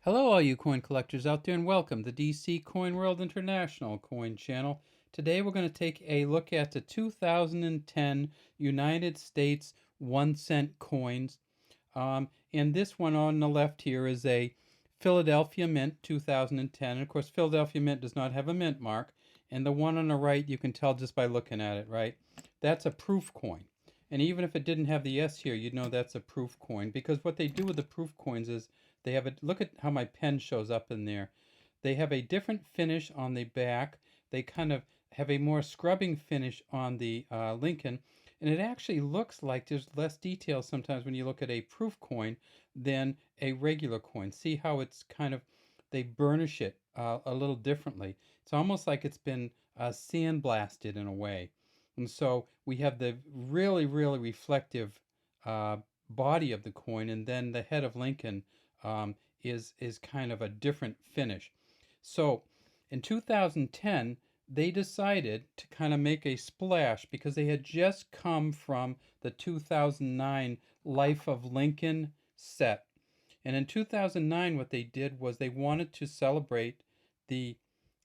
Hello, all you coin collectors out there, and welcome to DC Coin World International Coin Channel. Today we're going to take a look at the 2010 United States 1-cent coins. And this one on the left here is a Philadelphia Mint 2010. And of course, Philadelphia Mint does not have a mint mark. And the one on the right, you can tell just by looking at it, right? That's a proof coin. And even if it didn't have the S here, you'd know that's a proof coin, because what they do with the proof coins is they have a look at how my pen shows up in there. They have a different finish on the back. They kind of have a more scrubbing finish on the Lincoln, and it actually looks like there's less detail sometimes when you look at a proof coin than a regular coin. See how it's kind of, they burnish it a little differently. It's almost like it's been sandblasted in a way. And so we have the really, really reflective body of the coin, and then the head of Lincoln is kind of a different finish. So in 2010, they decided to kind of make a splash because they had just come from the 2009 Life of Lincoln set. And in 2009, what they did was they wanted to celebrate the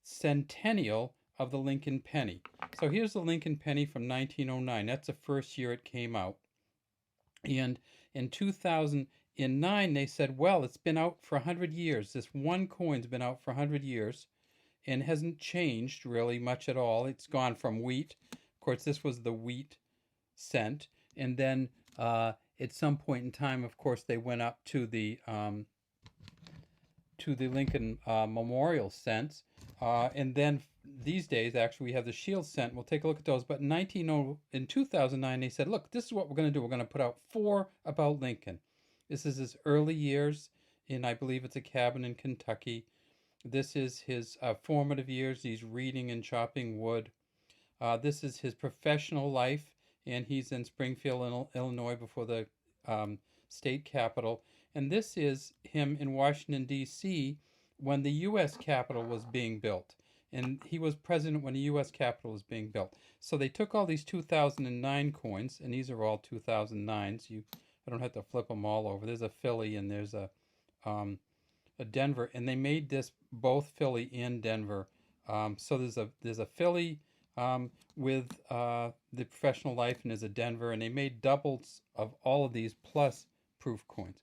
centennial of the Lincoln penny. So here's the Lincoln penny from 1909. That's the first year it came out. And in 2009, they said, well, it's been out for 100 years. This one coin's been out for 100 years and hasn't changed really much at all. It's gone from wheat. Of course, this was the wheat cent. And then at some point in time, of course, they went up to the Lincoln Memorial cents. And then these days, actually, we have the Shield cent. We'll take a look at those. But in 2009, they said, look, this is what we're going to do. We're going to put out 4 about Lincoln. This is his early years in, I believe it's a cabin in Kentucky. This is his formative years. He's reading and chopping wood. This is his professional life, and he's in Springfield, Illinois, before the state capitol. And this is him in Washington, D.C., when the U.S. Capitol was being built. And he was president when the U.S. Capitol was being built. So they took all these 2009 coins, and these are all 2009s. I don't have to flip them all over. There's a Philly and there's a Denver, and they made this both Philly and Denver. So there's a Philly with the professional life, and there's a Denver, and they made doubles of all of these plus proof coins.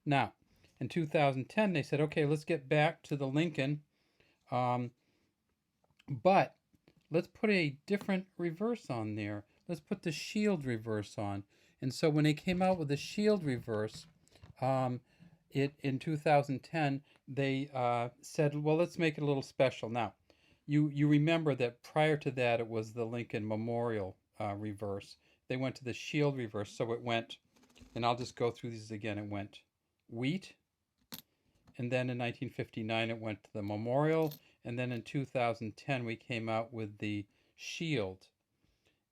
Now, in 2010, they said, okay, let's get back to the Lincoln, but let's put a different reverse on there. Let's put the Shield reverse on. And so when they came out with the Shield reverse, in 2010, they said, well, let's make it a little special. Now, you remember that prior to that, it was the Lincoln Memorial reverse. They went to the Shield reverse, so it went, and I'll just go through these again. It went wheat, and then in 1959, it went to the Memorial, and then in 2010, we came out with the Shield.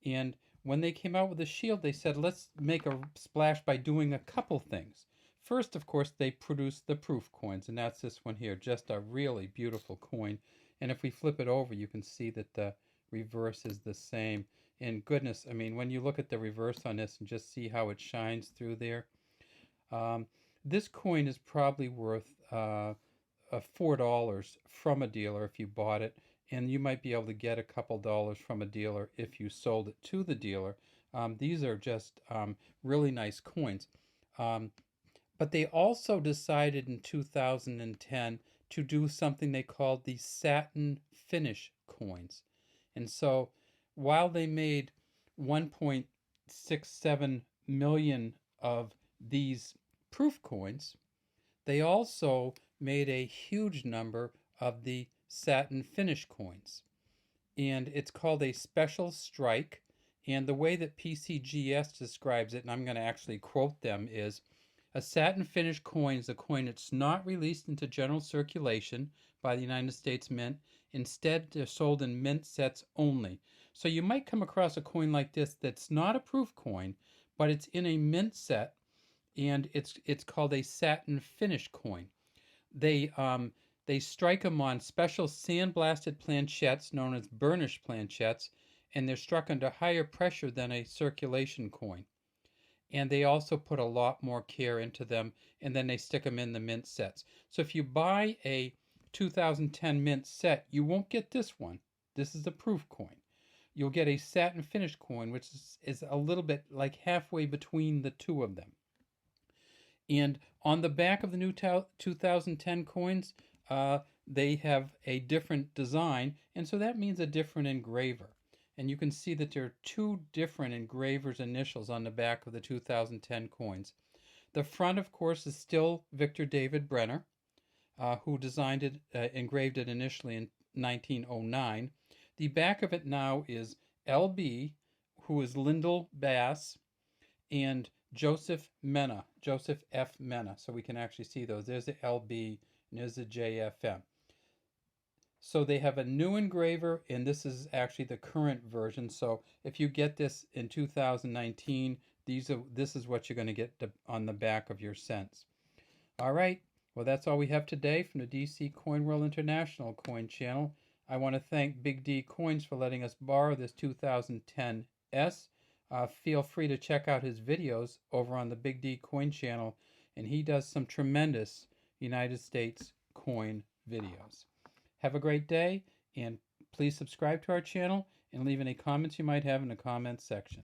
And when they came out with the Shield, they said, let's make a splash by doing a couple things. First, of course, they produced the proof coins, and that's this one here, just a really beautiful coin. And if we flip it over, you can see that the reverse is the same. And goodness, I mean, when you look at the reverse on this and just see how it shines through there, this coin is probably worth $4 from a dealer if you bought it, and you might be able to get a couple dollars from a dealer if you sold it to the dealer. These are just really nice coins. But they also decided in 2010 to do something they called the satin finish coins. And so while they made 1.67 million of these proof coins, they also made a huge number of the satin finish coins. And it's called a special strike. And the way that PCGS describes it, and I'm going to actually quote them, is a satin finish coin is a coin that's not released into general circulation by the United States Mint. Instead, they're sold in mint sets only. So you might come across a coin like this that's not a proof coin, but it's in a mint set, and it's called a satin finish coin. They strike them on special sandblasted planchettes known as burnished planchettes, and they're struck under higher pressure than a circulation coin. and they also put a lot more care into them, and then they stick them in the mint sets. So if you buy a 2010 mint set, you won't get this one. This is a proof coin. You'll get a satin finish coin, which is a little bit like halfway between the two of them. And on the back of the new 2010 coins, they have a different design, and so that means a different engraver. And you can see that there are two different engravers' initials on the back of the 2010 coins. The front, of course, is still Victor David Brenner, who designed it, engraved it initially in 1909. The back of it now is LB, who is Lyndall Bass, and Joseph Mena, Joseph F. Mena. So we can actually see those. There's the LB and there's the JFM. So they have a new engraver, and this is actually the current version. So if you get this in 2019, this is what you're going to get on the back of your cents. All right. Well, that's all we have today from the DC Coin World International Coin Channel. I want to thank Big D Coins for letting us borrow this 2010 S. Feel free to check out his videos over on the Big D Coin Channel, and he does some tremendous United States coin videos. Have a great day, and please subscribe to our channel and leave any comments you might have in the comments section.